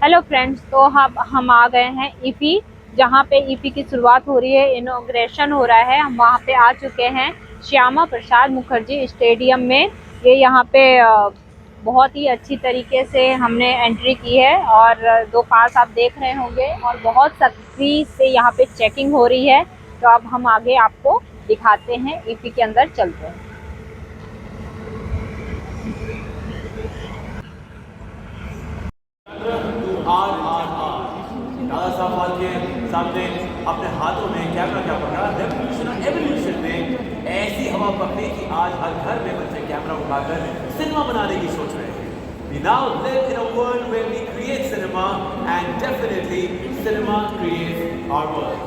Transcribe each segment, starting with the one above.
Hello friends, तो हम आ गए हैं ईपी, जहाँ पे ईपी की शुरुआत हो रही है, इनॉग्रेशन हो रहा है। हम वहाँ पे आ चुके हैं श्यामा प्रसाद मुखर्जी स्टेडियम में। ये यहाँ पे बहुत ही अच्छी तरीके से हमने एंट्री की है और दो पास आप देख रहे होंगे और बहुत सख्ती से यहाँ पे चेकिंग हो रही है। तो अब हम आगे आपको दिखाते हैं, ईपी के अंदर चलते हैं। दादा साहब के सामने अपने हाथों में कैमरा क्या पकड़ा, रेवोल्यूशन और एवोल्यूशन में ऐसी हवा पकड़ी कि आज हर घर में बच्चे कैमरा उठाकर सिनेमा बनाने की सोच रहे हैं। We now live in a world where we create cinema and definitely cinema creates our world.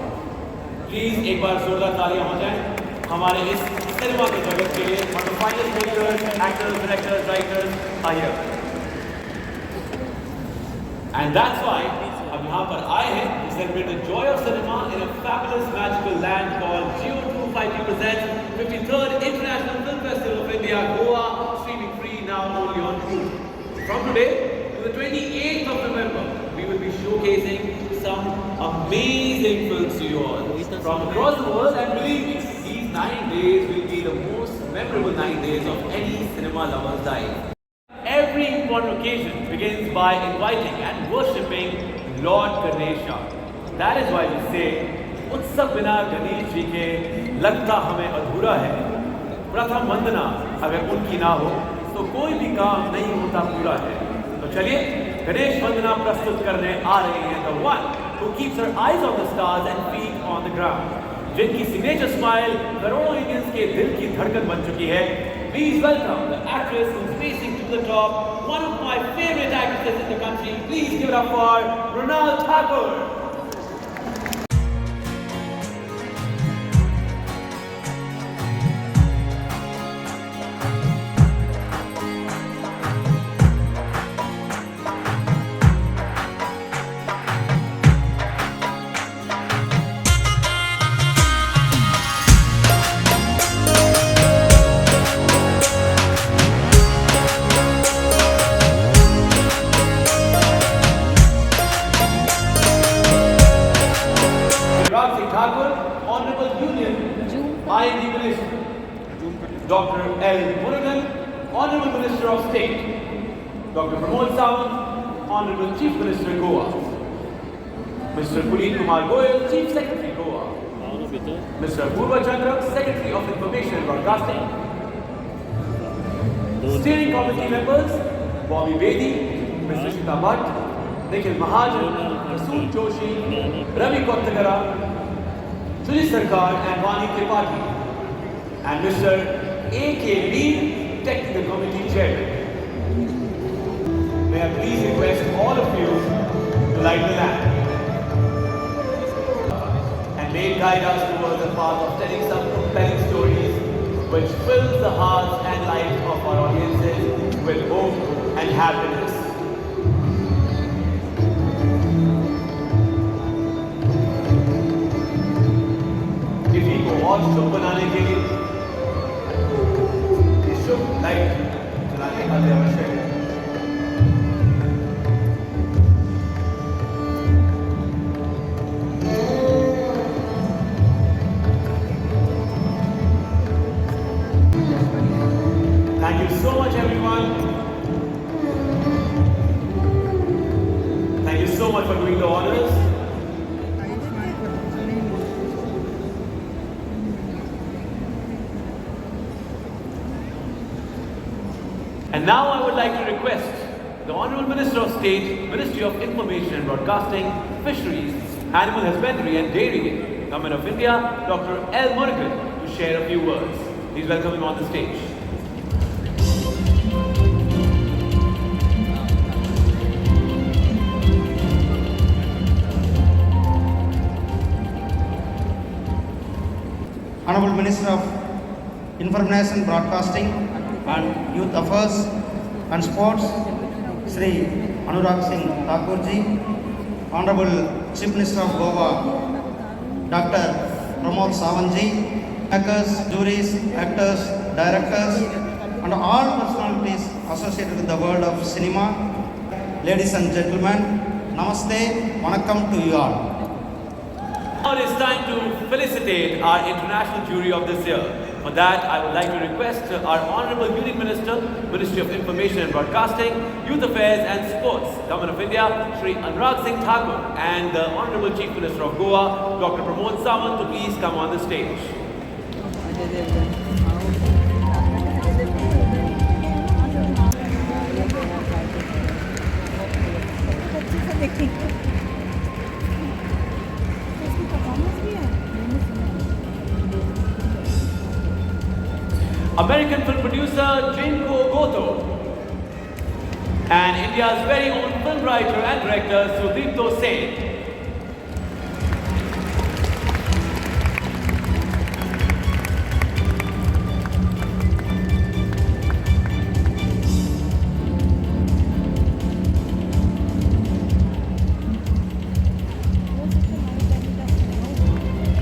Please एक बार जोरदार तालियां हो जाएं हमारे इस सिनेमा के जगत के लिए। One of the finest makers, actors, directors, writers are here. And that's why हम यहाँ पर आए हैं to celebrate the joy of cinema in a fabulous magical land called Geo 250 presents 53rd International Film Festival of India, Goa, streaming free now only on YouTube. From today to the 28th of November, we will be showcasing some amazing films to you all from across the world, and believe me, these 9 days will be the most memorable 9 days of any cinema lover's life. Every important occasion begins by inviting and worshipping Lord Ganesha. That is why we say, उत्सव बिना गणेश जी के लगता हमें अधूरा है। प्रथम वंदना अगर उनकी ना हो तो कोई भी काम नहीं होता पूरा है। तो चलिए गणेश वंदना प्रस्तुत करने आ रहे हैं the one who keeps her eyes on the stars and feet on the ground, जिनकी सिग्नेचर स्माइल करोड़ों इंडियंस के दिल की धड़कन बन चुकी है। Please welcome the actress who's racing to the top, one of my favorite actresses in the country. Please give it up for Mrunal Thakur. Honorable Union, IND Minister, Dr. L. Murugan, Honorable Minister of State, Dr. Pramod Sawant, Honorable Chief Minister Goa, Mr. Puneet Kumar Goyal, Chief Secretary Goa, Mr. Purva Chandra, Secretary of Information and Broadcasting, Steering Committee members, Bobby Bedi, Mr. Shita Bhatt, Nikhil Mahajan, Rasool Joshi, Ravi Kottagara, Sujit Sarkar and Vani Tripathi, and Mr. A.K. Lee, Technical Committee Chairman. May I please request all of you to light the lamp and may it guide us towards the path of telling some compelling stories which fills the hearts and lives of our audiences with hope and happiness. और शुभ बनाने के लिए शुभ light जलाने का आवश्यक है। Thank you so much, everyone. Thank you so much for doing the honors. And now I would like to request the Honorable Minister of State, Ministry of Information and Broadcasting, Fisheries, Animal Husbandry and Dairy, Government of India, Dr. L. Murugan, to share a few words. Please welcome him on the stage. Honorable Minister of Information, Broadcasting and Youth Affairs and Sports, Sri Anurag Singh Thakur ji, Honorable Chief Minister of Goa, Dr. Pramod Sawant ji, actors, juries, actors, directors, and all personalities associated with the world of cinema, ladies and gentlemen, Namaste, Vanakkam to you all. Now it is time to felicitate our international jury of this year. For that, I would like to request our Honorable Union Minister, Ministry of Information and Broadcasting, Youth Affairs and Sports, Government of India, Shri Anurag Singh Thakur, and the Honorable Chief Minister of Goa, Dr. Pramod Sawant, to please come on the stage. American film producer Jinko Goto and India's very own film writer and director Sudipto Sen.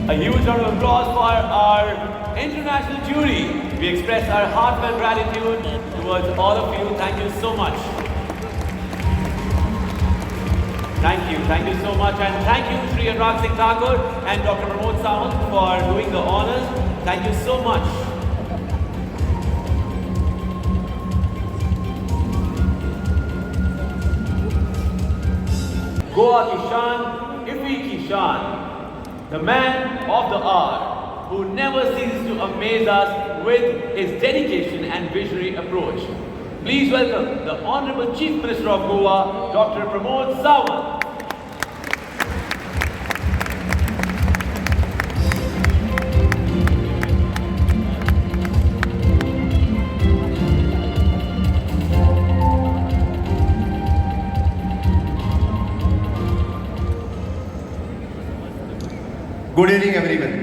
A huge round of applause for our international jury. We express our heartfelt gratitude towards all of you. Thank you so much. Thank you so much, and thank you Shri Anurag Singh Thakur and Dr. Pramod Sawant for doing the honors. Thank you so much. Goa ki shaan, Ifi ki shaan, the man of the hour, who never ceases to amaze us with his dedication and visionary approach. Please welcome the Honorable Chief Minister of Goa, Dr. Pramod Sawant. Good evening, everyone.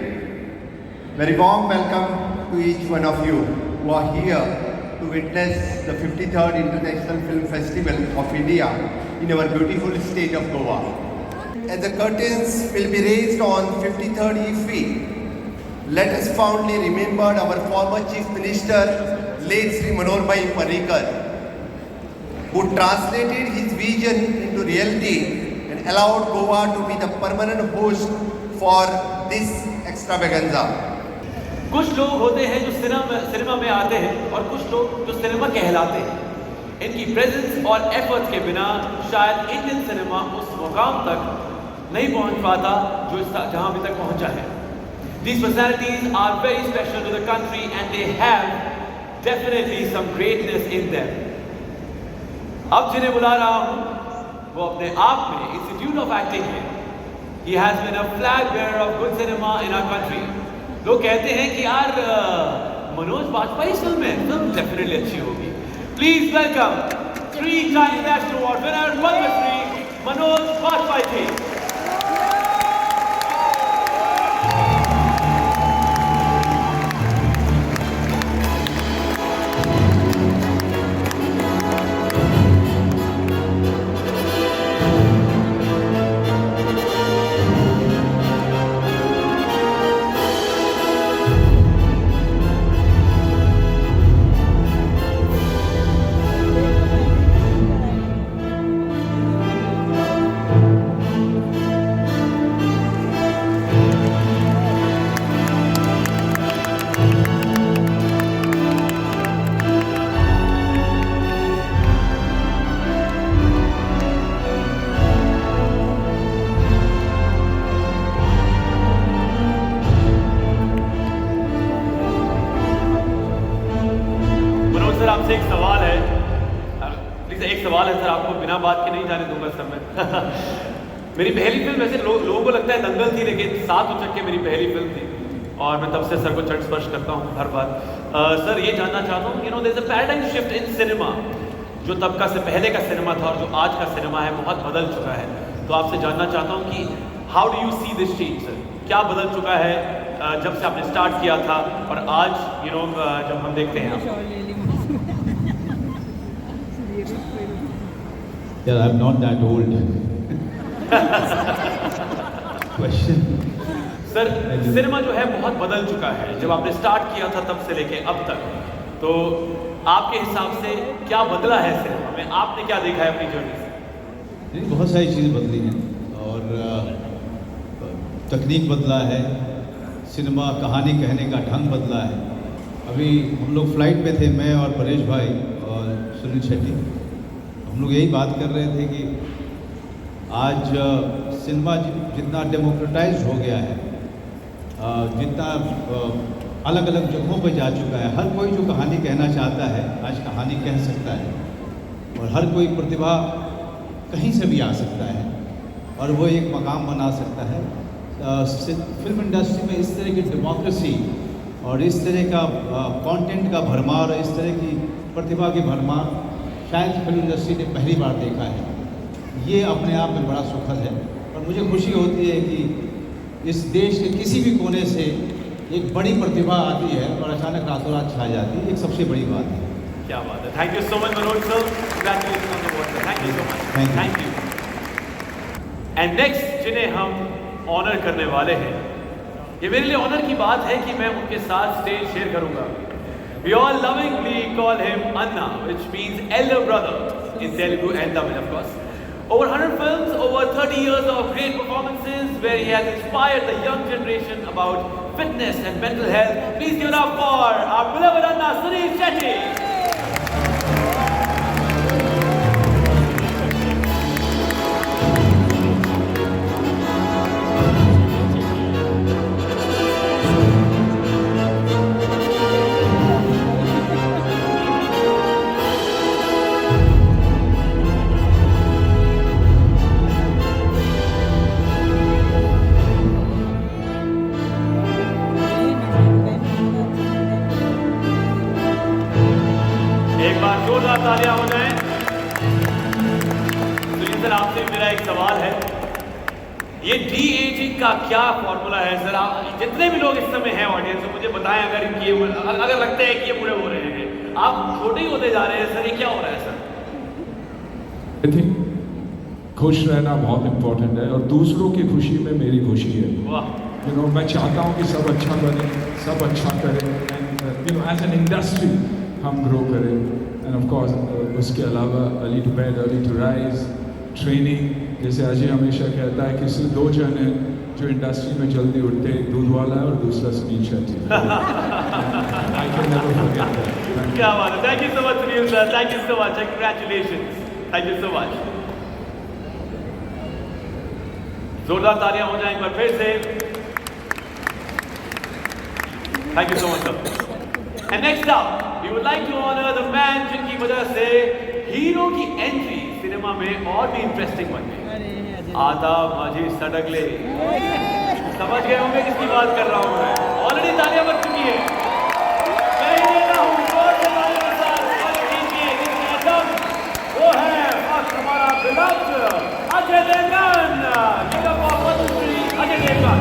Very warm welcome to each one of you who are here to witness the 53rd International Film Festival of India in our beautiful state of Goa. As the curtains will be raised on 53rd IFFI, let us fondly remember our former Chief Minister, late Sri Manohar Parrikar, who translated his vision into reality and allowed Goa to be the permanent host for this extravaganza. कुछ लोग होते हैं जो cinema में आते हैं और कुछ लोग जो सिनेमा कहलाते हैं. इनकी प्रेजेंस और एफर्ट्स के बिना शायद इंडियन सिनेमा उस मुकाम तक नहीं पहुंच पाता जो जहां अभी तक पहुंचा है. These personalities are very special to the country and they have definitely some greatness in them. अब जिन्हें बुला रहा हूं वो अपने आप में इंस्टीट्यूट ऑफ एक्टिंग है. He has been a flag bearer of good cinema in our country. लोग कहते हैं कि यार मनोज बाजपेयी फिल्म है, फिल्म डेफिनेटली अच्छी होगी. Please welcome 3-time National Award winner Padma Shri Manoj Bajpayee. आपसे एक सवाल है, प्लीज एक सवाल है सर, आपको बिना बात के नहीं जाने दूंगा सर मैं. मेरी पहली फिल्म वैसे लोगों को लगता है दंगल थी, लेकिन 7 उचक के मेरी पहली फिल्म थी और मैं तब से सर को चरण स्पर्श करता हूँ हर बार. सर ये जानना चाहता हूँ, you know there is a paradigm shift in cinema. जो तब का से पहले का सिनेमा था और जो आज का सिनेमा है बहुत बदल चुका है. तो आपसे जानना चाहता हूँ कि how do you see this change sir? क्या बदल चुका है जब से आपने स्टार्ट किया था और आज यू नो जब हम देखते हैं? Yeah, I'm not that old. Question. Sir cinema जो है बहुत बदल चुका है. जब आपने स्टार्ट किया था तब से लेके अब तक, तो आपके हिसाब से क्या बदला है सिनेमा में? आपने क्या देखा है अपनी जर्नी से? नहीं, बहुत सारी चीज़ें बदली हैं और तकनीक बदला है, सिनेमा कहानी कहने का ढंग बदला है। अभी हम लोग फ्लाइट पे थे, मैं और परेश भाई और सुनील शेट्टी, हम लोग यही बात कर रहे थे कि आज सिनेमा जितना डेमोक्रेटाइज हो गया है, जितना अलग अलग जगहों पर जा चुका है, हर कोई जो कहानी कहना चाहता है आज कहानी कह सकता है और हर कोई प्रतिभा कहीं से भी आ सकता है और वो एक मकाम बना सकता है। फिल्म इंडस्ट्री में इस तरह की डेमोक्रेसी और इस तरह का कंटेंट का भरमार, इस तरह की प्रतिभा की भरमार शायद फिल्म इंडस्ट्री ने पहली बार देखा है। ये अपने आप में बड़ा सुखद है और मुझे खुशी होती है कि इस देश के किसी भी कोने से एक बड़ी प्रतिभा आती है और अचानक रातों रात छा जाती है, एक सबसे बड़ी बात है। क्या बात है, thank you so much Manoj sir, congratulation on the award, thank you so much, thank you. And next जिन्हें हम ऑनर करने वाले हैं, ये मेरे लिए ऑनर की बात है कि मैं उनके साथ स्टेज शेयर करूंगा। We all lovingly call him Anna, which means elder brother in Telugu and Tamil, of course. Over 100 films, over 30 years of great performances where he has inspired the young generation about fitness and mental health. Please give it up for our beloved Anna, Sunil Shetty. तालियां हो जाएं। तो sir आपसे मेरा एक सवाल है, ये डी एजिंग का क्या फॉर्मूला है सर? आप जितने भी लोग इस समय हैं ऑडियंस में, मुझे बताएं अगर अगर लगता है कि ये पूरे हो रहे हैं, आप छोटे ही होते जा रहे हैं सर, ये क्या हो रहा है सर? आई थिंक खुश रहना बहुत इम्पोर्टेंट है और दूसरों की खुशी में मेरी खुशी है। वाह, यू नो मैं चाहता हूँ कि सब अच्छा बने, सब अच्छा करें and you know as an industry हम ग्रो करें। एंड ऑफ कोर्स उसके अलावा early to bed early to rise, training, जैसे अजय हमेशा कहता है कि सिर्फ दो जन हैं जो इंडस्ट्री में जल्दी उठते, एक दूध वाला है और दूसरा Sunil Shetty. I can never forget that. क्या बात है, thank you so much Sunil sir, thank you so much, congratulations, thank you so much. जोरदार तालियां हो जाएं एक बार फिर से। Thank you so much sir. And next up we would like to honour the man जिनकी वजह से हीरो की एंट्री सिनेमा में और भी इंटरेस्टिंग बन गई। आता माझी सडगले, समझ गए होंगे किसकी बात कर रहा हूं मैं। ऑलरेडी तालियां बज चुकी है, मैं ही देता हूं जोर से तालियों के साथ और कीजिए जिसकी आइटम वो है फर्स्ट हमारा beloved Ajay Devgn. Give up for Padmashri Ajay Devgn.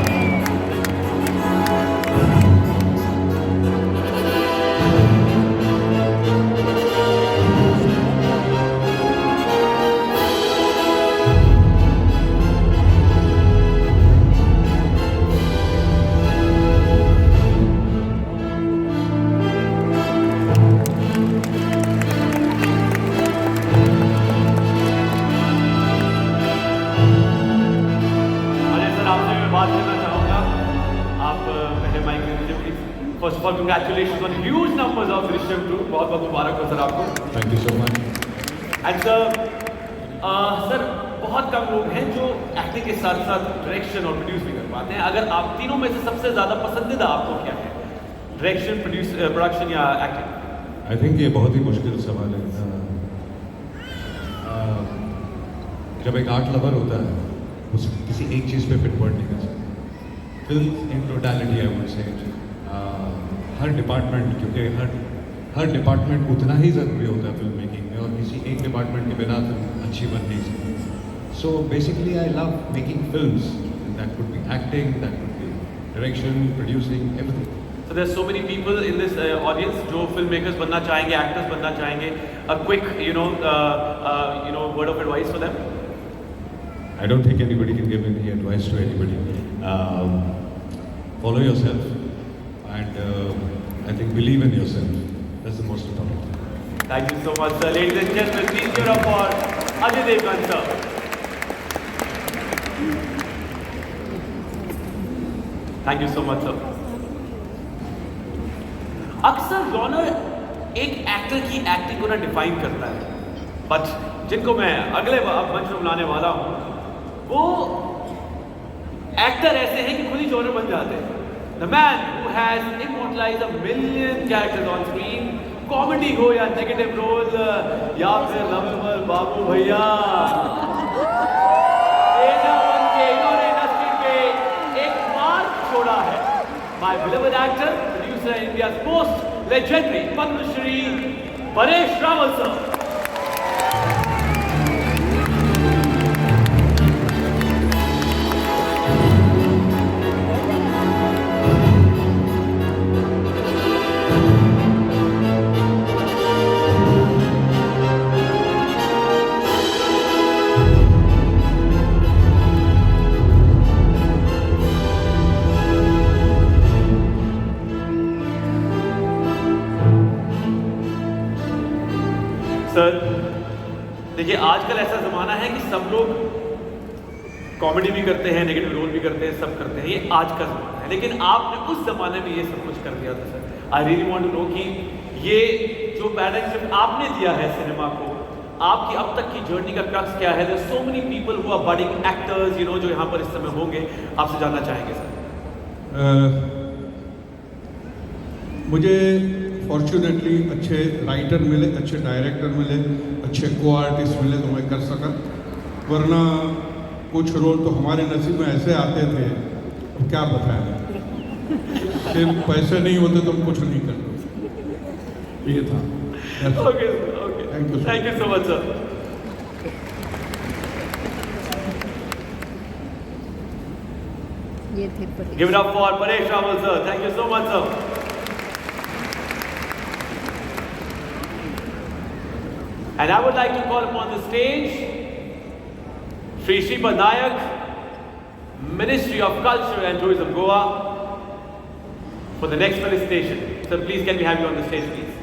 First of all, congratulations on huge numbers of Drishyam 2. बहुत बहुत मुबारक हो सर आपको। Thank you so much. And sir बहुत कम लोग हैं जो एक्टिंग के साथ साथ डायरेक्शन और प्रोड्यूस भी कर पाते हैं। अगर आप तीनों में से सबसे ज़्यादा पसंदीदा आपको क्या है, डायरेक्शन, प्रोडक्शन या एक्टिंग? आई थिंक ये बहुत ही मुश्किल सवाल है। जब एक आर्ट लवर होता है उस किसी एक चीज़ पे पिनपॉइंट नहीं कर सकता। Film in totality I would say her department, क्योंकि हर डिपार्टमेंट उतना ही ज़रूरी होता है फिल्म मेकिंग में और किसी एक डिपार्टमेंट के बिना फिल्म अच्छी बन नहीं सकती। So basically I love making films, that could be acting, that could be direction, producing, everything. So there's so many people in this audience जो फिल्म मेकर्स बनना चाहेंगे, एक्टर्स बनना चाहेंगे। A quick word of advice for them? I don't think anybody can give any advice to anybody. Follow yourself and I think believe in yourself. That's the most important thing. Thank you so much, sir. Ladies and gentlemen, please give it up for Ajay Devgan, sir. Thank you so much sir. अक्सर genre एक actor की acting को ना define करता है, but जिनको मैं अगले मंच में बुलाने वाला हूं वो एक्टर ऐसे हैं कि खुद ही जॉनर बन जाते हैं। The man who has immortalized a million characters on screen, comedy हो या नेगेटिव रोल या फिर लवेबल बाबू भैया, इन्होंने इंडस्ट्री पे एक मार्क छोड़ा है। My beloved actor, producer and India's most legendary Padmashri Paresh Rawal sir. Sir देखिए, आजकल ऐसा ज़माना है कि सब लोग कॉमेडी भी करते हैं, नेगेटिव रोल भी करते हैं, सब करते हैं, ये आज का ज़माना है। लेकिन आपने उस ज़माने में ये सब कुछ कर दिया था sir. I really want to know कि ये जो पैराडाइम शिफ्ट आपने दिया है सिनेमा को, आपकी अब तक की जर्नी का क्रक्स क्या है? There so many people who are budding actors जो यहाँ पर इस समय होंगे, आपसे जानना चाहेंगे सर। मुझे फॉर्चुनेटली अच्छे राइटर मिले, अच्छे डायरेक्टर मिले, अच्छे को आर्टिस्ट मिले तो मैं कर सका, वरना कुछ रोल तो हमारे नसीब में ऐसे आते थे, अब क्या बताएं, सिर्फ पैसे नहीं होते तो हम कुछ नहीं करते। ये था। Okay okay, thank you so much sir. Give it up for Paresh Rawal sir. Thank you so much sir. And I would like to call upon the stage Shri Shripad Nayak, Ministry of Culture and Tourism Goa, for the next felicitation. Sir, please can we have you on the stage please?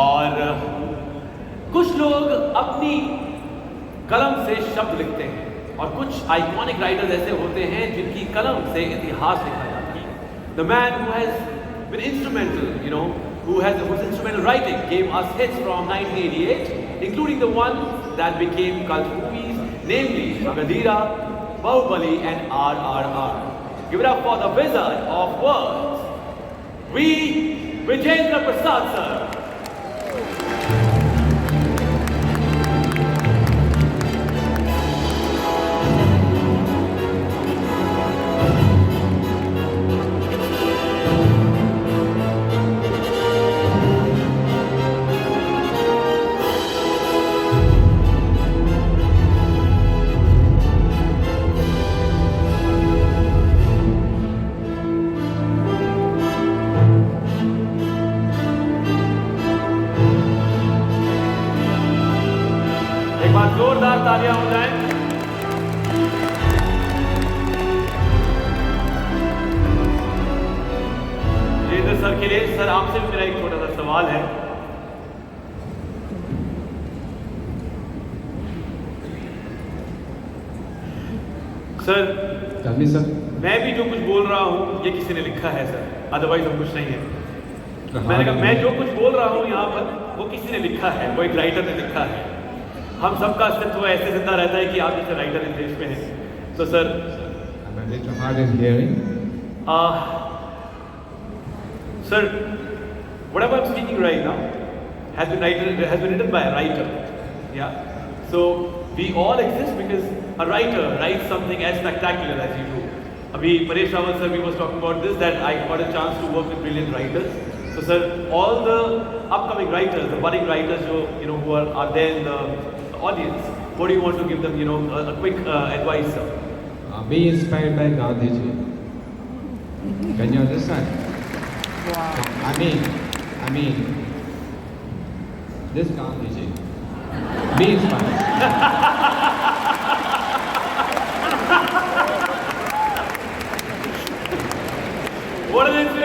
और कुछ लोग अपनी कलम से शब्द लिखते हैं और कुछ आइकॉनिक राइटर्स ऐसे होते हैं जिनकी कलम से इतिहास लिखा जाता है। The man who has been instrumental, whose instrumental writing gave us hits from 1988, including the ones that became cult movies, namely Magadira, Bahubali and RRR. Give it up for the wizard of words, Vijayendra Prasad sir. जोरदार तालियां हो जाएं। Jitendra sir के लिए sir आपसे भी मेरा एक छोटा सा सवाल है। सर मैं भी जो कुछ बोल रहा हूँ ये किसी ने लिखा है सर, अदरवाइज हम कुछ नहीं है। मैंने कहा मैं जो कुछ बोल रहा हूँ यहाँ पर वो किसी ने लिखा है, वो एक राइटर ने लिखा है। हम सबका अस्तित्व ऐसे जिंदा रहता है कि आप जैसे राइटर इस देश में हैं। तो sir sir whatever I'm speaking right now has been written by a writer. Yeah. So we all exist because a writer writes something as spectacular as you do. Abhi Paresh Rawal sir, we was talking about this, that I got a chance to work with brilliant writers. So sir, all the upcoming writers, the budding writers who are there in the audience, what do you want to give them, a quick advice, sir? Be inspired by Gandhiji. Can you understand? Wow. I mean, this Gandhiji. Be inspired.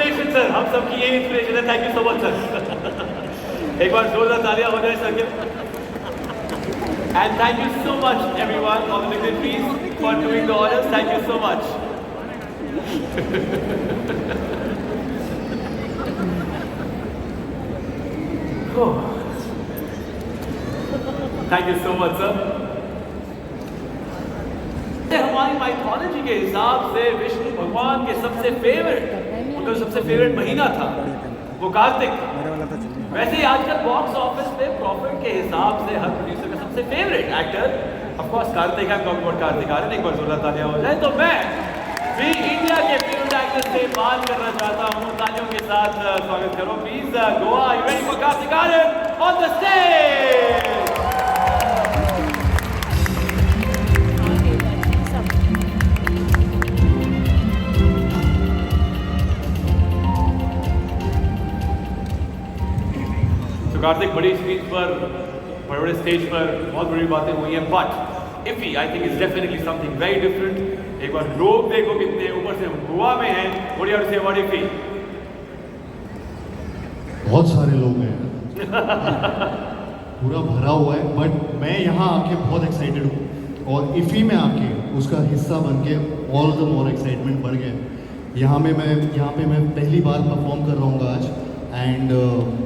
Inspiration sir, हम सबकी यही inspiration है. Thank you so much sir. एक बार जोरदार तालियां हो जाए sir के. And thank you so much everyone on the dignitaries for doing the honors. Thank you so much. Thank you so much sir. हमारी माइथोलॉजी के हिसाब से विष्णु भगवान के सबसे फेवरेट, उनका सबसे फेवरेट महीना था वो कार्तिक. वैसे ही आजकल बॉक्स ऑफिस पे प्रॉफिट के हिसाब से हर प्रोड्यूसर का सबसे favourite actor of course Kartik है. कार्तिक आर्यन, एक बार जोरदार तालियां हो जाए. तो मैं भी इंडिया के फेवरेट एक्टर से बात करना चाहता हूँ. तालियों के साथ स्वागत करो please Goa. You ready for Kartik Aaryan on the stage? तो कार्तिक बड़ी स्क्रीन पर, बड़े बड़े स्टेज पर बहुत बड़ी बातें हुई हैं, but IFFI I think is definitely something very different. एक बार लोग देखो कितने ऊपर से गोवा में हैं. What you say about IFFI? बहुत सारे लोग हैं पूरा भरा हुआ है. बट मैं यहाँ आके बहुत एक्साइटेड हूँ और इफ़ी में आके उसका हिस्सा बन के ऑल द मोर एक्साइटमेंट बढ़ गया. यहाँ पे मैं पहली बार परफॉर्म कर रहा हूँ आज. एंड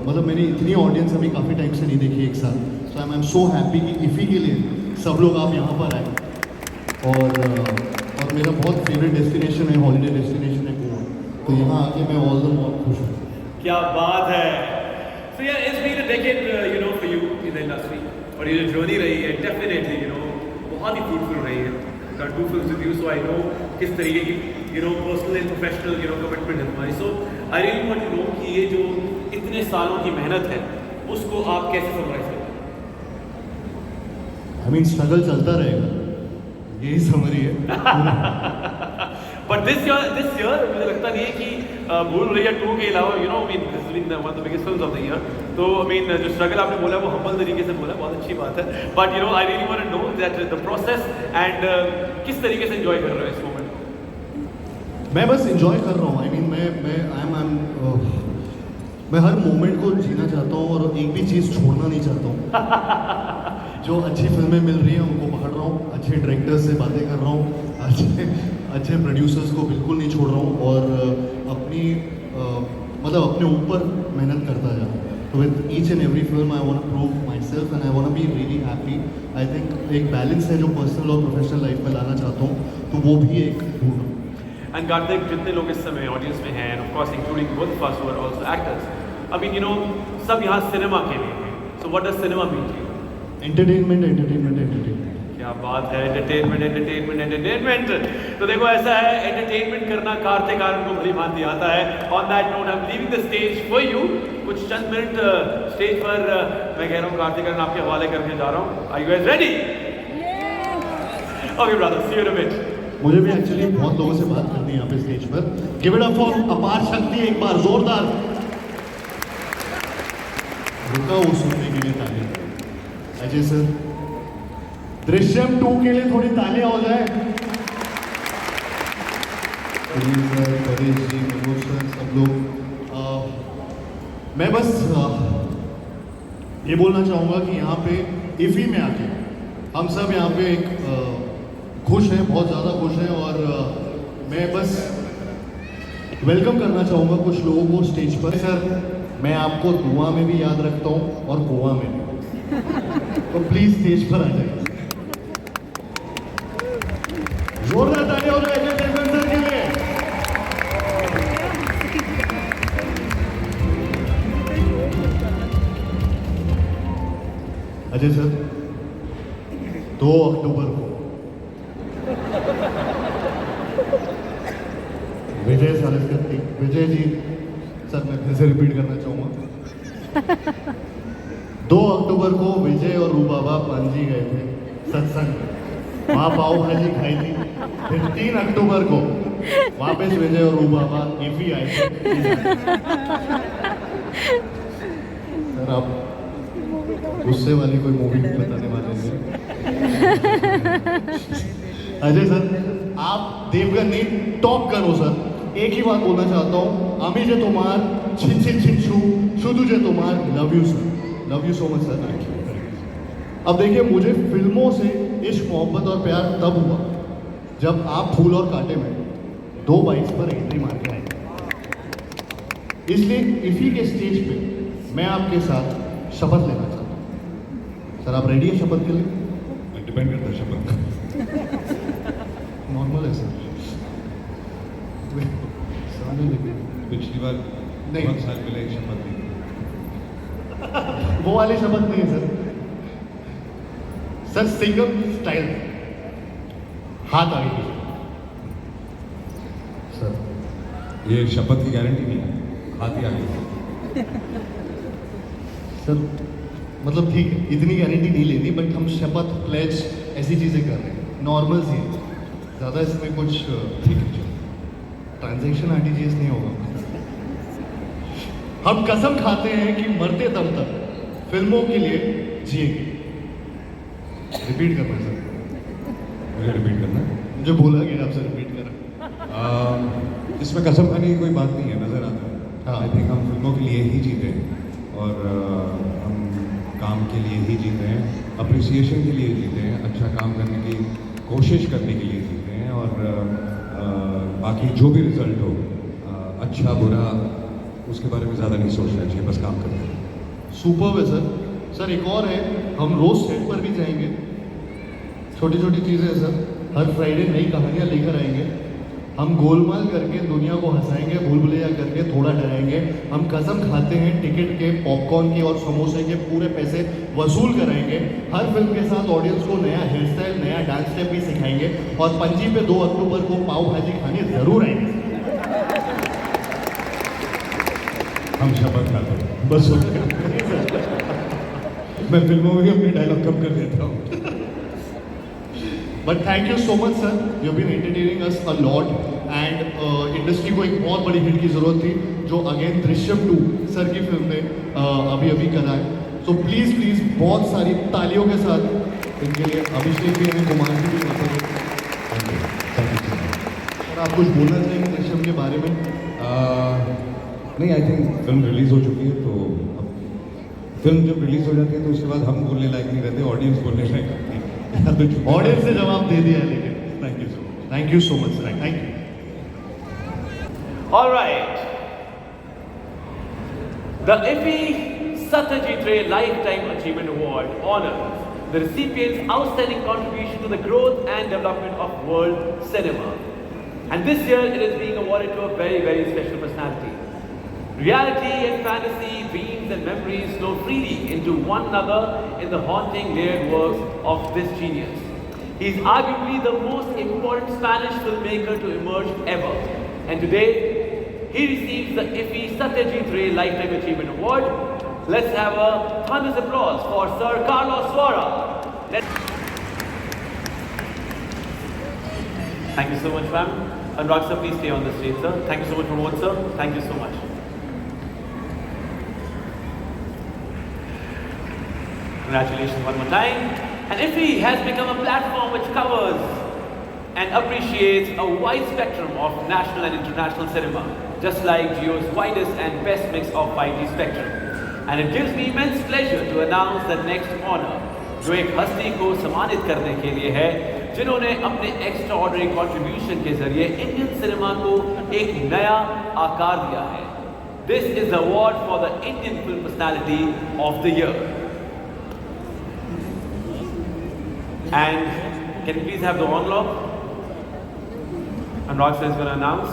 मतलब मैंने इतनी ऑडियंस अभी काफ़ी टाइम से नहीं देखी एक साथ. सो आई एम सो हैप्पी कि इफ़ी के लिए सब लोग आप यहाँ पर आए. और मेरा बहुत फेवरेट डेस्टिनेशन है, हॉलीडे डेस्टिनेशन है गोवा. तो यहाँ आके मैं ऑल द मोर खुश हूँ. क्या बात है. So yeah, it's been a decade, for you in the industry. और ये जो जर्नी रही है, definitely, बहुत ही fruitful रही है. Done 2 films with you, so I know किस तरीके की, personal and professional, commitment है तुम्हारी. So I really want to know कि ये जो इतने सालों की मेहनत है, उसको आप कैसे summarize करते हैं? आई मीन स्ट्रगल चलता रहेगा, यही समरी है. But this year मुझे लगता नहीं है कि भूल भुलैया 2 के अलावा this has been one of the biggest films of the year. तो जो स्ट्रगल आपने बोला वो हम्बल तरीके से बोला, बहुत अच्छी बात है. But I really want to know that the process and किस तरीके से enjoy कर रहे हो इस मोमेंट? मैं बस enjoy कर रहा हूँ. आई मीन मैं हर मोमेंट को जीना चाहता हूँ और एक भी चीज़ छोड़ना नहीं चाहता हूँ. जो अच्छी फिल्में मिल रही हैं उनको पकड़ रहा हूँ, अच्छे डायरेक्टर्स से बातें कर रहा हूँ, अच्छे प्रोड्यूसर्स को बिल्कुल नहीं छोड़ रहा हूँ और अपने ऊपर मेहनत करता जा रहा हूँ. तो with each and every film I want to prove myself and I want to be really happy. I think एक बैलेंस है जो पर्सनल और प्रोफेशनल लाइफ में लाना चाहता हूँ, तो वो भी एक ढूंढ रहा हूँ. एंड कार्तिक, जितने लोग इस समय ऑडियंस में हैं, of course including both of us who are also actors, I mean सब यहाँ सिनेमा के लिए हैं. So what does cinema mean to you? Entertainment. क्या बात है. एंटरटेनमेंट. तो देखो ऐसा है, एंटरटेनमेंट करना कार्तिक आर्यन को भली भांति आता है. On that note I am leaving the stage for you. कुछ चंद मिनट स्टेज पर मैं कह रहा हूँ कार्तिक आर्यन आपके हवाले करके जा रहा हूँ. Are you guys ready? Okay brother, see you in a bit. मुझे भी एक्चुअली बहुत लोगों से बात करनी है यहाँ पे स्टेज पर. गिव इट अप फॉर अपार शक्ति. एक बार जोरदार रुका वो सुनने के लिए ताली. अजय सर, दृश्यम 2 के लिए थोड़ी तालियां हो जाए. सर, परेश जी, मनोज सर, सब लोग. मैं बस ये बोलना चाहूँगा कि यहाँ पे इफ़ी में आके हम सब यहाँ पे एक खुश हैं, बहुत ज़्यादा खुश हैं. और मैं बस वेलकम करना चाहूँगा कुछ लोगों को स्टेज पर. सर, मैं आपको दुआ में भी याद रखता हूँ और गोवा में भी. तो प्लीज स्टेज पर आ जाइए. जोरदार तालियां हो जाए एंटरटेनमेंट सर के लिए. अजय सर, 2 अक्टूबर को विजय जी सर, मैं फिर से रिपीट करना चाहूँगा. 2 अक्टूबर को विजय और रूबाबा पांजी गए थे सत्संग. वहाँ पाव भाजी खाई थी. फिर 3 अक्टूबर को वापस विजय और रूबाबा इफ़ी आए थे. सर, आप गुस्से वाली कोई मूवी बताने वाले हैं? अजय सर, आप देवगन नहीं, टॉप गन हो सर. एक ही बात बोलना चाहता हूँ, आमी जे तोमार छिन छिन छिन छू शुदू जे तोमार, love you sir, love you so much sir. अब देखिए, मुझे फिल्मों से इश्क मोहब्बत और प्यार तब हुआ जब आप फूल और कांटे में 2 बाइक्स पर एंट्री मार के आए। इसलिए इफी के स्टेज पे मैं आपके साथ शपथ लेना चाहता हूँ। सर, आप रेडी हैं शपथ के लिए? डिपेंड करता है शपथ। नॉर्मल है सर। पिछली बार नहीं। 5 साल पहले एक शपथ ली। वो वाली शपथ नहीं है सर। सर, सिंगम स्टाइल, हाथ आगे कीजिए सर। ये शपथ की गारंटी नहीं है, हाथ ही आगे। सर मतलब ठीक है, इतनी गारंटी नहीं लेनी, बट हम शपथ प्लेज ऐसी चीज़ें कर रहे हैं, नॉर्मल सी है, ज़्यादा इसमें कुछ ठीक है, ट्रांजैक्शन आरटीजीएस नहीं होगा। हम कसम खाते हैं कि मरते दम तक फिल्मों के लिए जिएंगे। रिपीट करना है सर। मुझे रिपीट करना है? मुझे बोला गया आपसे रिपीट करा। इसमें कसम खाने की कोई बात नहीं है, नज़र आता है। हाँ। आई थिंक हम फिल्मों के लिए ही जीते हैं और हम काम के लिए ही जीते हैं, अप्रिसिएशन के लिए जीते हैं, अच्छा काम करने की कोशिश करने के लिए जीते हैं और बाकी जो भी रिजल्ट हो, अच्छा बुरा, उसके बारे में ज़्यादा नहीं सोचना चाहिए, बस काम करना है। सुपर्ब है सर। सर, एक और है, हम रोज सेट पर भी जाएंगे, छोटी छोटी चीज़ें हैं सर, हर फ्राइडे नई कहानियाँ लेकर आएंगे, हम गोलमाल करके दुनिया को हंसाएंगे, भूल भुलैया करके थोड़ा डराएंगे, हम कसम खाते हैं टिकट के, पॉपकॉर्न के और समोसे के पूरे पैसे वसूल कराएंगे, हर फिल्म के साथ ऑडियंस को नया हेयर स्टाइल, नया डांस स्टेप भी सिखाएंगे और पणजी पे 2 अक्टूबर को पाव भाजी खाने ज़रूर आएंगे। हम शपथ खाते हैं, बस हो गया। मैं फिल्मों में भी अपने डायलॉग कम कर देता हूँ। But thank you so much sir, you been entertaining us a lot and industry को एक बहुत बड़ी हिट की ज़रूरत थी, जो अगेन दृश्यम 2 सर की फिल्म ने अभी अभी करा है। सो प्लीज़ प्लीज़ बहुत सारी तालियों के साथ इनके लिए अभिषेक भी हैं, कुमार जी भी हैं। सर, आप कुछ बोलना चाहेंगे दृश्यम के बारे में? नहीं, आई थिंक फिल्म रिलीज़ हो चुकी है, तो अब फिल्म जब रिलीज़ हो जाती है तो उसके बाद हम बोलने लायक नहीं रहते, ऑडियंस बोलने लायक रहती है। ऑडियंस ने जवाब दे दिया है, लेकिन thank you so much. Thank you so much sir, thank you. All right. The IFFI Satyajit Ray Lifetime Achievement Award honors the recipient's outstanding contribution to the growth and development of world cinema. And this year it is being awarded to a very, very special personality. Reality and fantasy, dreams and memories flow freely into one another in the haunting layered works of this genius. He is arguably the most important Spanish filmmaker to emerge ever. And today, he receives the IFFI Satyajit Ray Lifetime Achievement Award. Let's have a thunderous applause for Sir Carlos Suara. Thank you so much, ma'am. Anurag sir, please stay on the stage, sir. Thank you so much, Pramod sir. Thank you so much. Congratulations one more time. And IFFI has become a platform which covers and appreciates a wide spectrum of national and international cinema, just like Jio's widest and best mix of 5G spectrum. And it gives me immense pleasure to announce the next honor, जो एक हस्ती को सम्मानित करने के लिए है, जिन्होंने अपने एक्स्ट्राऑर्डिनरी कंट्रीब्यूशन के जरिए इंडियन सिनेमा को एक नया आकार दिया है. This is the award for the Indian Film Personality of the Year. And can you please have the envelope? And Roxanne is going to announce.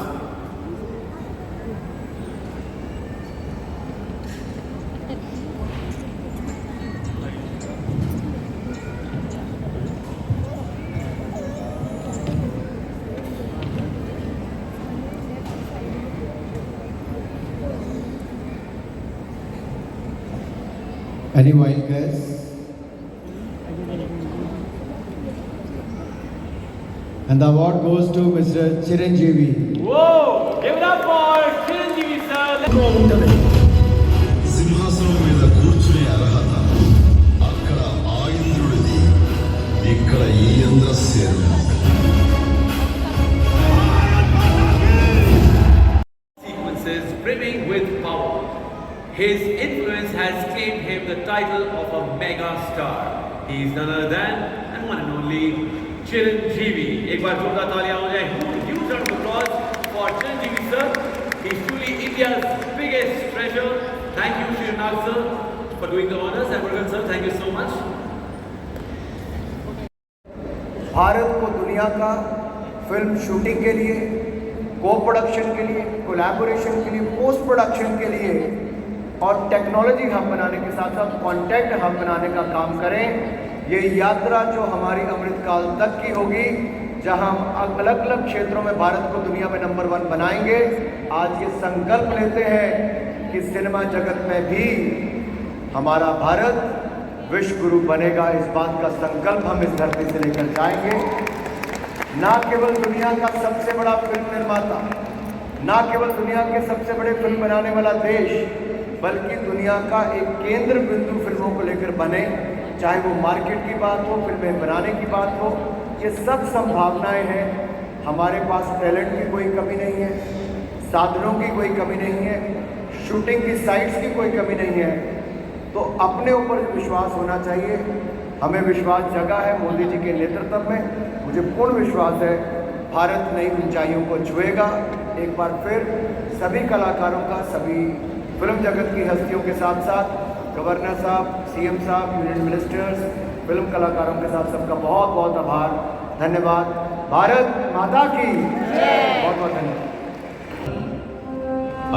Any wild guess? And the award goes to Mr. Chiranjeevi. Whoa! Give it up for Chiranjeevi sir. సింహాసనం మీద కూర్చునే అర్హత అక్కడ ఆ ఇంద్రుడిది, ఇక్కడ ఈ Indrasena. the title of a mega star. He is none other than and one and only Chiranjeevi. एक बार जोरदार तालियां हो जाए. Huge round of applause for Chiranjeevi sir. He is truly India's biggest treasure. Thank you, Shrinag sir, for doing the honors. And Murugan sir, thank you so much. Bharat को दुनिया का film shooting के लिए, को प्रोडक्शन के लिए, collaboration के लिए, पोस्ट प्रोडक्शन के लिए और टेक्नोलॉजी हब बनाने के साथ साथ कॉन्टेंट हब बनाने का काम करें. ये यात्रा जो हमारी अमृतकाल तक की होगी, जहां हम अलग अलग क्षेत्रों में भारत को दुनिया में नंबर 1 बनाएंगे. आज ये संकल्प लेते हैं कि सिनेमा जगत में भी हमारा भारत विश्व गुरु बनेगा. इस बात का संकल्प हम इस धरती से लेकर जाएंगे. ना केवल दुनिया का सबसे बड़ा फिल्म निर्माता, ना केवल दुनिया के सबसे बड़े फिल्म बनाने वाला देश, बल्कि दुनिया का एक केंद्र बिंदु फिल्मों को लेकर बने. चाहे वो मार्केट की बात हो, फिल्में बनाने की बात हो, ये सब संभावनाएं हैं. हमारे पास टैलेंट की कोई कमी नहीं है, साधनों की कोई कमी नहीं है, शूटिंग की साइट्स की कोई कमी नहीं है. तो अपने ऊपर विश्वास होना चाहिए. हमें विश्वास जगा है मोदी जी के नेतृत्व में. मुझे पूर्ण विश्वास है भारत नई ऊंचाइयों को छुएगा. एक बार फिर सभी कलाकारों का, सभी फिल्म जगत की हस्तियों के साथ साथ गवर्नर साहब, सीएम साहब, यूनियन मिनिस्टर्स, फिल्म कलाकारों के साथ सबका बहुत बहुत आभार, धन्यवाद. भारत माता की बहुत बहुत धन्यवाद.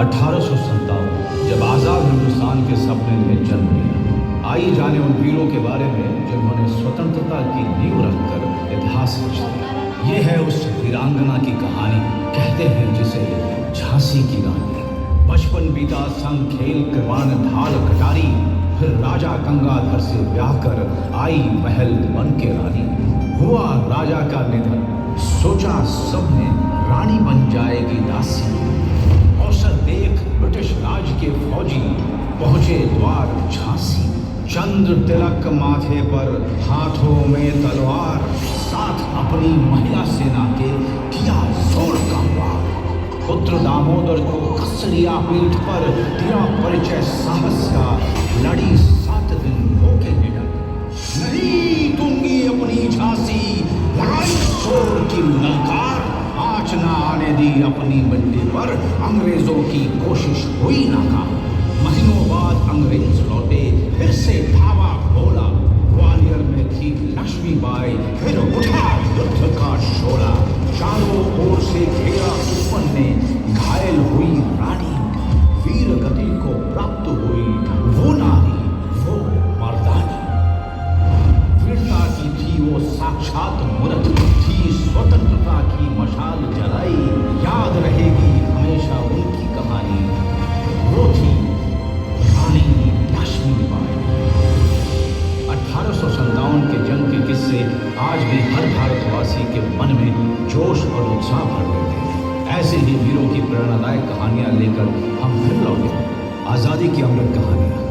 1857 जब आज़ाद हिंदुस्तान के सपने ने जन्म लिया, आइए जाने उन वीरों के बारे में जिन्होंने स्वतंत्रता की नींव रखकर इतिहास रच दिया. ये है उस वीरांगना की कहानी, कहते हैं जिसे झांसी की रानी. बचपन बीता संग खेल कृपाण ढाल कटारी, फिर राजा गंगाधर से ब्याह कर आई महल बन के रानी. हुआ राजा का निधन, सोचा सबने रानी बन जाएगी दासी. अवसर देख ब्रिटिश राज के फौजी पहुंचे द्वार झांसी. चंद्र तिलक माथे पर, हाथों में तलवार, साथ अपनी महिला सेना के किया जोर का वार. पुत्र दामोदर को कस लिया पीठ पर, दिया परिचय साहस का, लड़ी 7 दिन होके निडर. नहीं दूंगी अपनी झांसी, लगाई शोर की ललकार, आँच ना आने दी अपनी मिट्टी पर, अंग्रेजों की कोशिश हुई नाकाम. महीनों बाद अंग्रेज लौटे, फिर से धावा बोला. ग्वालियर में थी लक्ष्मीबाई, फिर उठा युद्ध का शोला. चारों ओर से घेरा दुश्मन ने, घायल हुई रानी. वीर गति को प्राप्त हुई वो नारी, वो मर्दानी. वीरता की थी वो साक्षात मूर्त, थी स्वतंत्रता की मशाल जलाई. याद रहेगी हमेशा उनकी कहानी, वो थी रानी लक्ष्मीबाई. 1857 के जंग के किस्से आज भी हर भारतवासी के मन में जोश और उत्साह भर देते हैं. ऐसे ही वीरों की प्रेरणादायक कहानियां लेकर हम फिर लौटे. आज़ादी की अमृत कहानियां.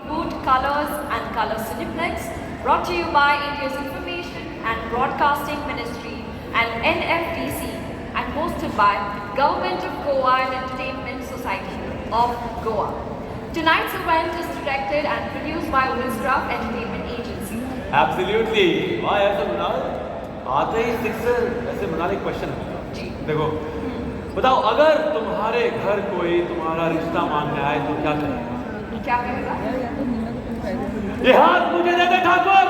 Food, Colors and Color Cineplex, brought to you by India's Information and Broadcasting Ministry and NFDC, and hosted by Government of Goa and Entertainment Society of Goa. Tonight's event is directed and produced by Wilscraft Entertainment Agency. Absolutely. वाह यार सब मनाल आते ही sixer ऐसे मनाल. एक question है, देखो बताओ, अगर तुम्हारे घर कोई तुम्हारा रिश्ता मांगने आए तो क्या करेगा? क्या कहेगा? ये हाथ मुझे दे दे ठाकुर.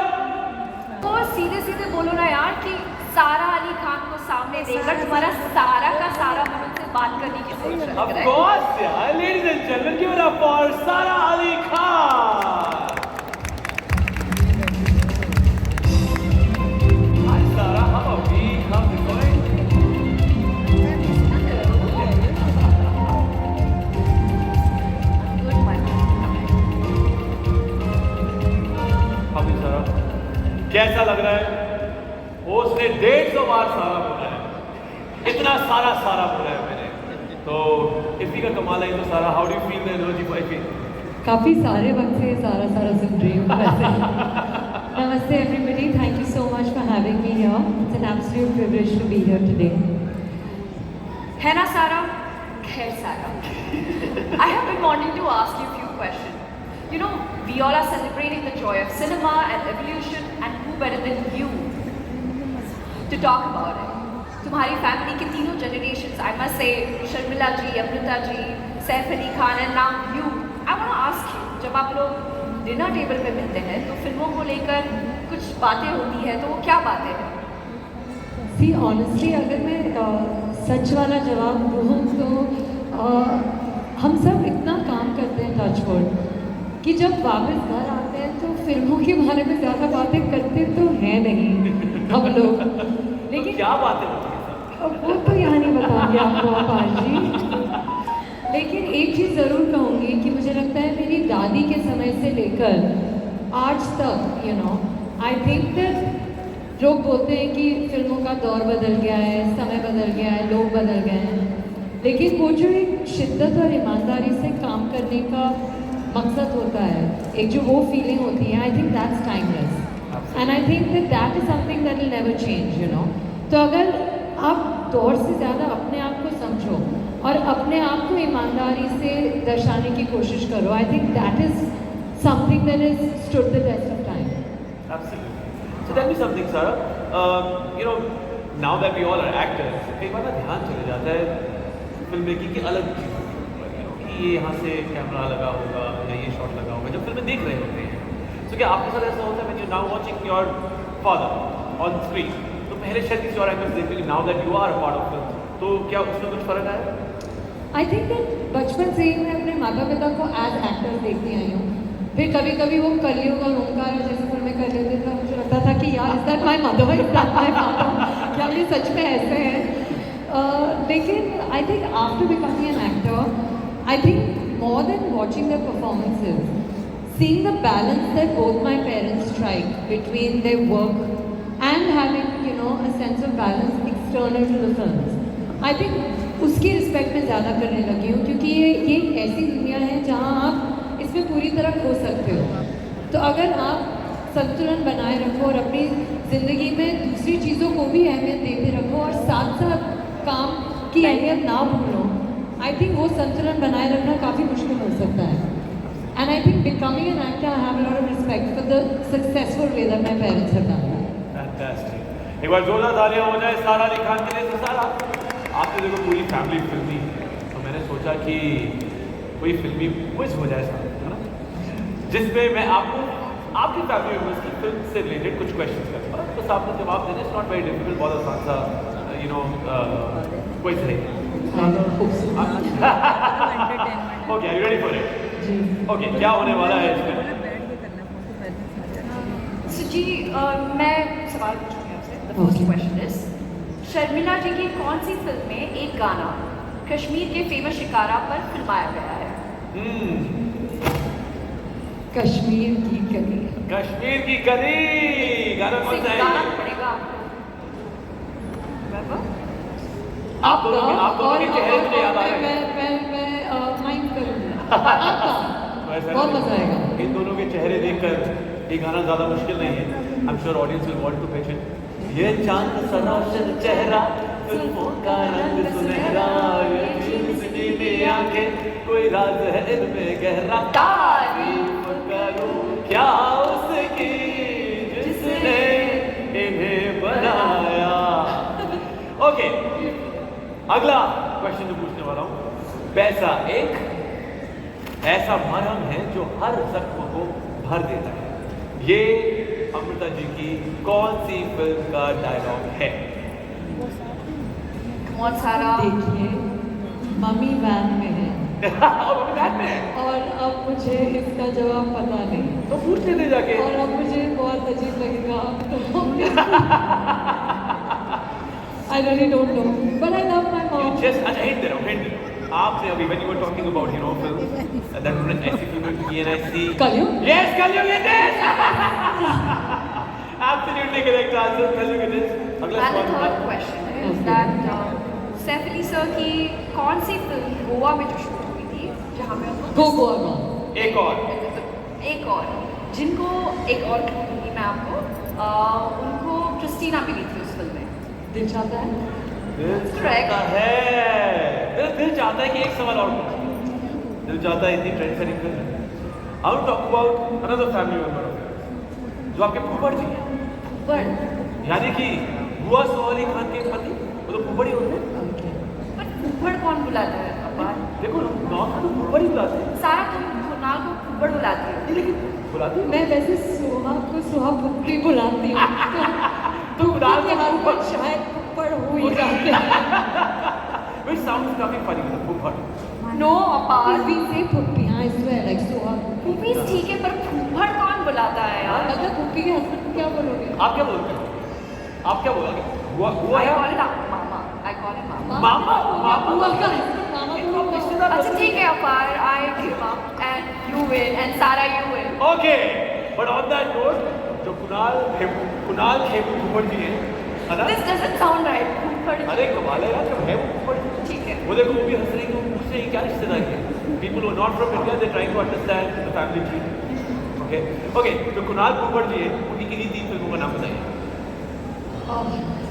तो सीधे सीधे बोलो ना यार कि सारा अली खान को सामने देखकर तुम्हारा सारा का सारा मन से बात करने की सोच रहा है. Of course यार, ladies and gentlemen, give it up for Sara Ali Khan. Hi Sara, how are we? How's it going? How are you Sara? कैसा लग रहा है? उसने 150 बार सारा बोला है, इतना सारा बोला है मैंने. तो इसी का कमाल है. तो सारा, how do you feel the energy I feel? काफ़ी सारे वक्त से सारा सुन रही हूँ वैसे. Namaste everybody, thank you so much for having me here. It's an absolute privilege to be here today. है ना सारा? खैर सारा, I have been wanting to ask you a few questions. You know, we all are celebrating the joy of cinema and evolution, and who better than you to talk about it. तुम्हारी family के तीनों generations, I must say, Sharmila ji, Amrita ji, Saif Ali Khan and now you. I want to ask you, जब आप लोग dinner table पे मिलते हैं तो फिल्मों को लेकर कुछ बातें होती हैं, तो वो क्या बातें हैं? सी ऑनेस्टली अगर मैं सच वाला जवाब दूँ तो हम सब इतना काम करते हैं टचवुड कि जब वापस घर आते हैं तो फिल्मों के बारे में ज़्यादा बातें करते तो हैं नहीं हम लोग. लेकिन तो क्या बातें होती हैं? वो तो यहाँ नहीं बताऊँगी आपको आपाश जी. लेकिन एक चीज़ ज़रूर कहूँगी कि मुझे लगता है मेरी दादी के समय से लेकर आज तक आई थिंक दैट लोग बोलते हैं कि फिल्मों का दौर बदल गया है, समय बदल गया है, लोग बदल गए हैं, लेकिन वो जो एक शिद्दत और ईमानदारी से काम करने का मकसद होता है, एक जो वो फीलिंग होती है, I think that's timeless and I think that is something that will never change. तो अगर आप दौर से ज़्यादा अपने आप को समझो और अपने आप को ईमानदारी से दर्शाने की कोशिश करो, I think that is something that is stood the test of time. So tell me something, Sarah. Now that we all are actors, कई बार ना ध्यान चले जाता है फिल्म मेकिंग की अलग चीज़ों कि ये यहाँ से कैमरा लगा होगा या ये शॉट लगा होगा जब फिल्में देख रहे होते हैं. तो क्या आपके साथ ऐसा होता है when you now watching your father on screen, तो पहले शायद किसी और एक्टर्स देखते हैं, now that you are a part of film, तो क्या उसमें कुछ फ़र्क आया? आई थिंक दैट बचपन से ही मैं अपने माता पिता को एज एक्टर देखती आई हूँ. फिर कभी कभी वो कलयुग और ओंकार जैसे फिल्में कर लेते थे, मुझे लगता था कि यार is that my mother, is that my father, क्या ये सच में ऐसे हैं? लेकिन I think after becoming an actor, I think more than watching the performances, seeing the balance that both my parents strike between their work and having a sense of balance external to the films, I think उसकी respect मैं ज़्यादा करने लगी हूँ, क्योंकि ये ऐसी दुनिया है जहाँ आप इसमें पूरी तरह खो सकते हो. तो अगर आप संतुलन बनाए रखो और अपनी ज़िंदगी में दूसरी चीज़ों को भी अहमियत देते रखो और साथ साथ काम की अहमियत ना भूलो, आई थिंक वो संतुलन बनाए रखना काफ़ी मुश्किल हो सकता है. And I think becoming an actor, I have a lot of respect for the successful way that my parents have done that. Fantastic. एक बार जोरदार तालियां हो जाए सारा अली खान के लिए. तो सारा आपने देखो पूरी फैमिली फिल्मी, तो मैंने सोचा कि कोई फिल्मी क्विज हो जाए सारा, है ना, जिसमें मैं आपको आपकी फैमिली मेम्बर्स की फिल्म से रिलेटेड कुछ क्वेश्चन करूँगा. बस आपने जवाब देना, इट्स नॉट वेरी डिफिकल्ट, बहुत आसान सा क्विज है. Okay, are you ready for it? Okay, क्या होने वाला है इसमें? जी मैं सवाल पूछूंगी आपसे. The first question is, Sharmila ji की कौन सी फिल्म में एक गाना कश्मीर के फेमस शिकारा पर फिल्माया गया है? कश्मीर की कली. कश्मीर की कली गाना कौन सा है? गाना पड़ेगा आप दोनों के चेहरे मुझे याद आ रहे हैं. मैं माइंड करूँगी. बहुत मजा आएगा. इन दोनों के चेहरे देखकर ये गाना ज़्यादा मुश्किल नहीं है. I am sure audience will want to pitch it. ये चांद सा रोशन चेहरा, जुल्फों का रंग सुनहरा, ये झिलमिली नीली आंखें, कोई राज है इनमें गहरा, तारीफ करूं क्या उसकी जिसने इन्हें बनाया. ओके, अगला क्वेश्चन जो पूछने वाला हूँ, पैसा एक ऐसा मरहम है जो हर जख्म को भर देता है. ये अमृता जी की कौन सी फिल्म का डायलॉग है? कौन सारा? देखिए, मम्मी वैन में है. और अब मुझे इसका जवाब पता नहीं, तो पूछ लेते जाके. और अब मुझे बहुत अजीब लगेगा. I really don't know, but I love my mom. Just अच्छा हिंट दे रहा हूँ. आपने अभी when you were talking about film that ऐसी फिल्म की है ना, ऐसी कलयुग. Yes, कलयुग it is. Absolutely correct answer. कलयुग it is. अगला And the third question is that Saif Ali sir की कौन सी फिल्म गोवा में जो शूट हुई थी, जहाँ पे उनको गोवा एक और जिनको एक और क्लू दूंगी मैं आपको, उनको क्रिस्टीना मिली थी उस फिल्म में. दिल चाहता है. दिल चाहता है कि एक सवाल और पूछूं. दिल चाहता है इतनी trend setting film. I want to talk about another family member of yours, जो आपके फूफड़ जी हैं। फूफड़? यानी कि बुआ सौ अली खान के पति, वो तो फूफड़ ही होते हैं। पर फूफड़ कौन बुलाता है अपार? देखो नॉर्थ में फूफड़ ही बुलाते हैं। सारा तुम कुणाल को फूफड़ बुलाती हो। लेकिन बुलाती हो? मैं वैसे सुहा को सुहा फुप्पी बुलाती हूँ। तो कुणाल के हस्बैंड शायद फुप्पड़ हो ही जाते हैं। Which sounds काफी funny, फूफड़। No, अपार। We say फुप्पी, I swear, like सुहा। फूफी ठीक है, पर फूफड़ कौन बुलाता है यार? अगर फुप्पी के हस्बैंड को क्या बोलोगे? आप क्या बोलोगे? आप क्या बोलोगे? बुआ I है? call it mama. I call it मामा। मामा बुआ का मामा को अच्छा ठीक है अपार, I give up and you win and Sara you win. Okay, but on that note, जो कुणाल खेमू फूफड़ जी हैं, है ना? This doesn't sound right. फूफड़। अरे कमाल है यार, जब है वो फूफड़। ठीक है। वो देखो वो भी हंस रही है, वो पूछ रही है क्या रिश्तेदारी है? People who are not from India, they trying to understand the family tree. Okay, जो कुणाल फूफड़ जी हैं, उनकी किन्हीं 3 फिल्मों का नाम बताइए।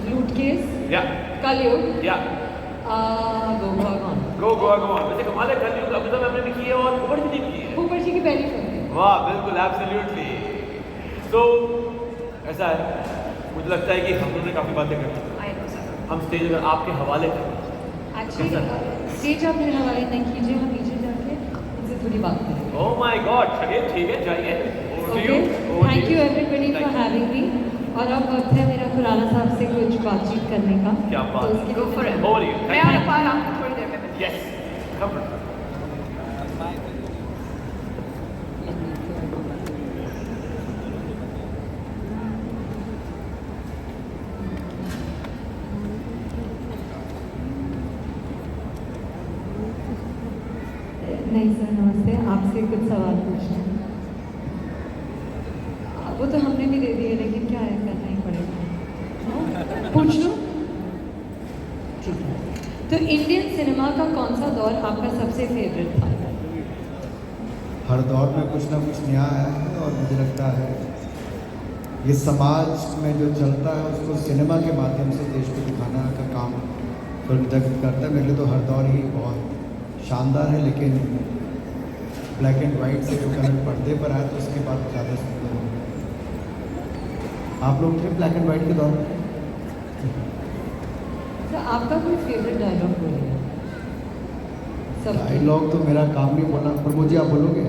लूट केस, या कलयुग, या गो गोवा गॉन। गो गोवा गॉन। वैसे कमाल है, कलयुग अमिताभ बच्चन ने की है और फूफड़ जी ने की है। फूफड़ जी की पहली फिल्म। वाह, बिल्कुल, एब्सोल्युटली। तो ऐसा है, मुझे लगता है कि हम लोगों ने काफ़ी बातें कर ली। हम स्टेज अगर आपके हवाले करें। एक्चुअली स्टेज आप मेरे हवाले नहीं कीजिए, हम नीचे जाके उनसे थोड़ी बात करें। ओह माय गॉड, चलिए ठीक है, जाइए। Okay, thank you everybody for having me. और अब वक्त है मेरा खुराना साहब से कुछ बातचीत करने का। क्या बात? तो उसके Go for it. Over to you. मैं और अपार आपको थोड़ी देर में मिलते हैं। Yes, come on. नहीं सर, नमस्ते। आपसे कुछ सवाल पूछना है। वो तो हमने भी दे दिए, लेकिन क्या है, करना ही पड़ेगा। पूछ लो। ठीक है, तो इंडियन सिनेमा का कौन सा दौर आपका सबसे फेवरेट था? हर दौर में कुछ ना कुछ नया आया है और मुझे लगता है ये समाज में जो चलता है उसको सिनेमा के माध्यम से देश को दिखाना का काम फिल्म जगत करता है। मेरे लिए तो हर दौर ही बहुत शानदार है, लेकिन ब्लैक एंड वाइट से जो कलर पर्दे पर आया तो उसके बाद ज़्यादा सुंदर हो। आप लोग थे ब्लैक एंड वाइट के दौर में? तो आपका कोई फेवरेट डायलॉग बोलिए। डायलॉग तो मेरा काम नहीं बोलना। प्रभु जी आप बोलोगे?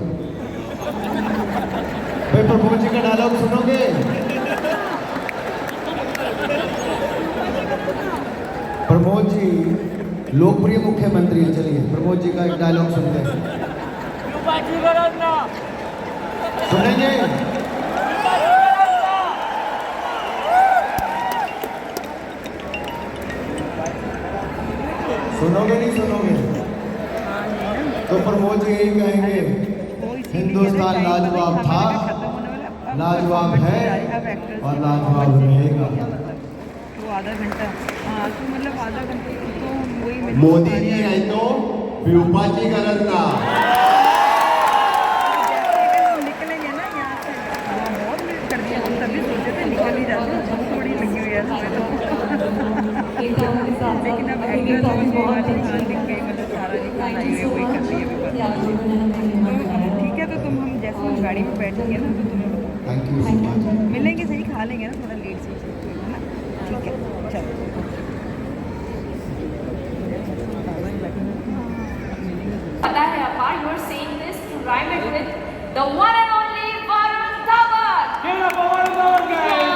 भाई प्रभु जी का डायलॉग सुनोगे? प्रमोद जी लोकप्रिय मुख्यमंत्री हैं, चलिए प्रमोद जी का एक डायलॉग सुनते हैं। सुनेंगे? सुनोगे नहीं सुनोगे? तो प्रमोद जी यही कहेंगे, हिंदुस्तान लाजवाब था, लाजवाब है और लाजवाब रहेगा। आधा घंटा, हाँ तो मतलब आधा घंटा तो वही मोदी जी है तो व्यूपाची गरज ना। निकलेंगे ना यहाँ से, बहुत लेट कर दिया। हम तभी सोचे थे निकल ही जाते, हम थोड़ी लगी हुई है लेकिन अब एक्टर बहुत दिख गई, मतलब सारा निकल आई है, वही कर रही है। ठीक है, तो तुम हम जैसे हम गाड़ी में बैठेंगे ना तो तुम्हें मिलेंगे, सही खा लेंगे ना, थोड़ा लेट से है ना। ठीक है, चलो। पता है अपार, you are saying this to rhyme it with the one and only Varun Dhawan. Give it up for Varun Dhawan, guys.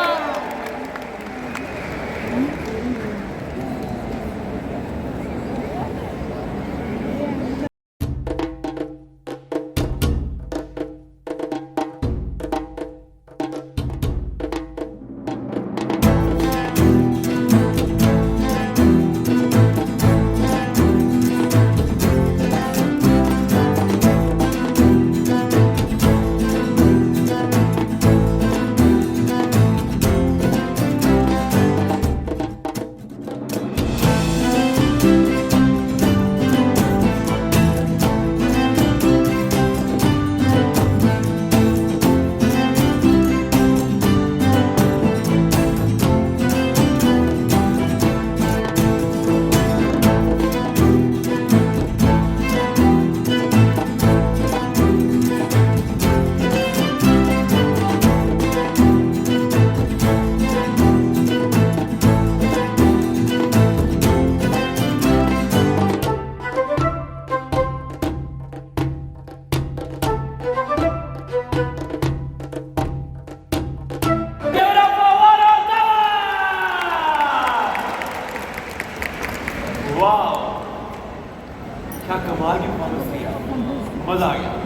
मजा आ गया।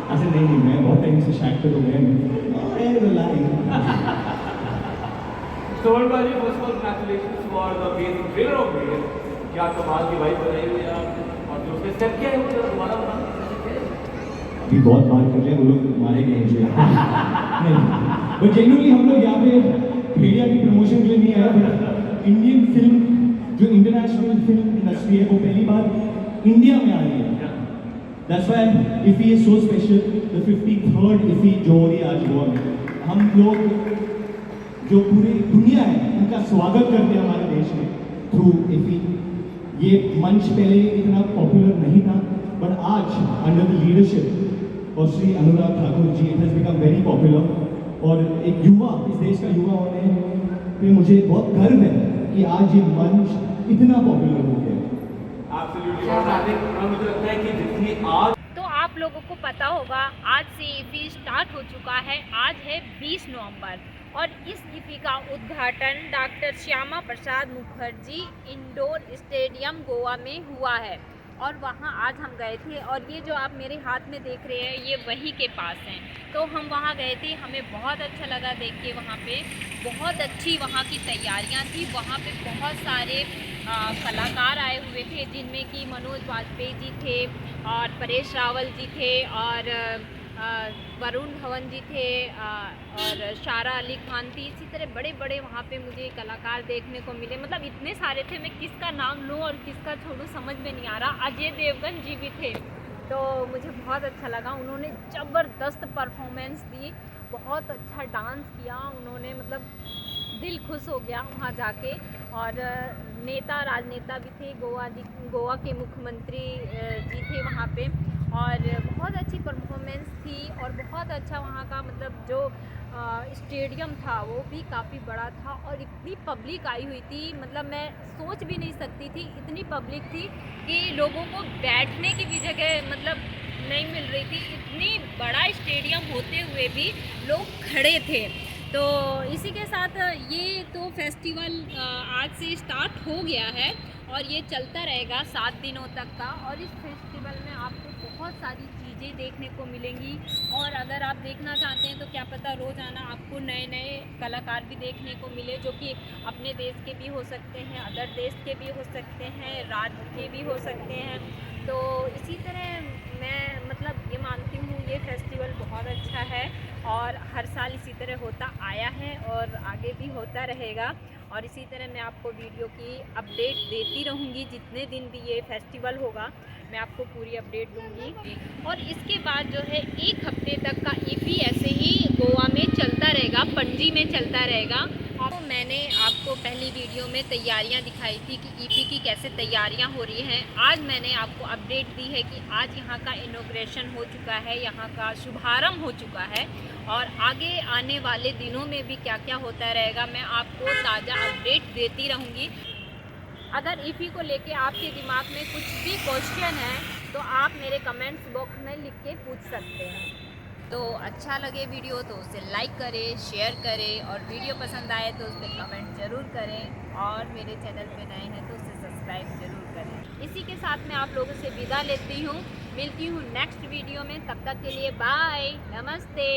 ऐसे नहीं, मैं बहुत टाइम से शैक पे तो गया नहीं। So everybody, first of all, congratulations for the amazing trailer of Vegas. क्या कमाल की वाइब बनाई हुई है आपने, और जो उसके स्टेप क्या है वो जरा दोबारा बताना। अभी बहुत बात कर रहे हैं, वो लोग मारेंगे मुझे। नहीं, बट जेन्युइनली हम लोग यहाँ पे भेड़िया की प्रमोशन के लिए नहीं आए, बट इंडियन फिल्म जो इंटरनेशनल फिल्म इंडस्ट्री है वो पहली बार इंडिया में आ रही है। That's why IFFI is so special. The 53rd IFFI जो हो रही है आज गोवा में, हम लोग जो पूरी दुनिया है उनका स्वागत करते हैं हमारे देश में थ्रू IFFI। ये मंच पहले इतना पॉपुलर नहीं था, बट आज अंडर द लीडरशिप और Shri Anurag Thakur ji it has become very popular. और एक युवा, इस देश का युवा होने पे मुझे बहुत गर्व है कि आज ये मंच इतना पॉपुलर हो गया। मुझे लगता है कि जितनी आज तो आप लोगों को पता होगा आज से IFFI स्टार्ट हो चुका है। आज है 20 नवंबर और इस IFFI का उद्घाटन doctor Shyama Prasad Mukherjee indoor stadium Goa में हुआ है और वहाँ आज हम गए थे। और ये जो आप मेरे हाथ में देख रहे हैं ये वहीं के पास हैं, तो हम वहाँ गए थे। हमें बहुत अच्छा लगा देख के, वहाँ पे बहुत अच्छी वहाँ की तैयारियाँ थी। वहाँ पे बहुत सारे कलाकार आए हुए थे, जिनमें कि मनोज वाजपेयी जी थे और परेश रावल जी थे और वरुण धवन जी थे और शारा अली खान थी। इसी तरह बड़े बड़े वहाँ पे मुझे कलाकार देखने को मिले। मतलब इतने सारे थे, मैं किसका नाम लूँ और किसका छोड़ूँ समझ में नहीं आ रहा। अजय देवगन जी भी थे, तो मुझे बहुत अच्छा लगा। उन्होंने ज़बरदस्त परफॉर्मेंस दी, बहुत अच्छा डांस किया उन्होंने, मतलब दिल खुश हो गया वहाँ जाके। और नेता राजनेता भी थे, गोवा के मुख्यमंत्री जी थे वहाँ पे, और बहुत अच्छी परफॉर्मेंस थी। और बहुत अच्छा वहाँ का मतलब जो स्टेडियम था वो भी काफ़ी बड़ा था और इतनी पब्लिक आई हुई थी, मतलब मैं सोच भी नहीं सकती थी, इतनी पब्लिक थी कि लोगों को बैठने की भी जगह मतलब नहीं मिल रही थी। इतनी बड़ा स्टेडियम होते हुए भी लोग खड़े थे। तो इसी के साथ ये तो फेस्टिवल आज से स्टार्ट हो गया है और ये चलता रहेगा 7 दिनों तक का। और इस फेस्टिवल में आपको बहुत सारी चीज़ें देखने को मिलेंगी। और अगर आप देखना चाहते हैं तो क्या पता रोज़ाना आपको नए नए कलाकार भी देखने को मिले, जो कि अपने देश के भी हो सकते हैं, अदर देश के भी हो सकते हैं, राज्य के भी हो सकते हैं। तो इसी तरह मैं मतलब ये मानती हूँ ये फेस्टिवल बहुत अच्छा है और हर साल इसी तरह होता आया है और आगे भी होता रहेगा। और इसी तरह मैं आपको वीडियो की अपडेट देती रहूँगी, जितने दिन भी ये फेस्टिवल होगा मैं आपको पूरी अपडेट दूँगी। और इसके बाद जो है 1 हफ्ते तक का IFFI ऐसे ही गोवा में चलता रहेगा, पणजी में चलता रहेगा। तो मैंने आपको पहली वीडियो में तैयारियां दिखाई थी कि IFFI की कैसे तैयारियां हो रही हैं। आज मैंने आपको अपडेट दी है कि आज यहाँ का इनॉग्रेशन हो चुका है, यहाँ का शुभारंभ हो चुका है और आगे आने वाले दिनों में भी क्या क्या होता रहेगा मैं आपको ताज़ा अपडेट देती रहूँगी। अगर IFFI को लेके आपके दिमाग में कुछ भी क्वेश्चन है तो आप मेरे कमेंट्स बॉक्स में लिख के पूछ सकते हैं। तो अच्छा लगे वीडियो तो उसे लाइक करें, शेयर करें और वीडियो पसंद आए तो उस पर कमेंट ज़रूर करें और मेरे चैनल पे नए हैं तो उसे सब्सक्राइब ज़रूर करें। इसी के साथ मैं आप लोगों से विदा लेती हूँ, मिलती हूँ नेक्स्ट वीडियो में। तब तक के लिए बाय, नमस्ते।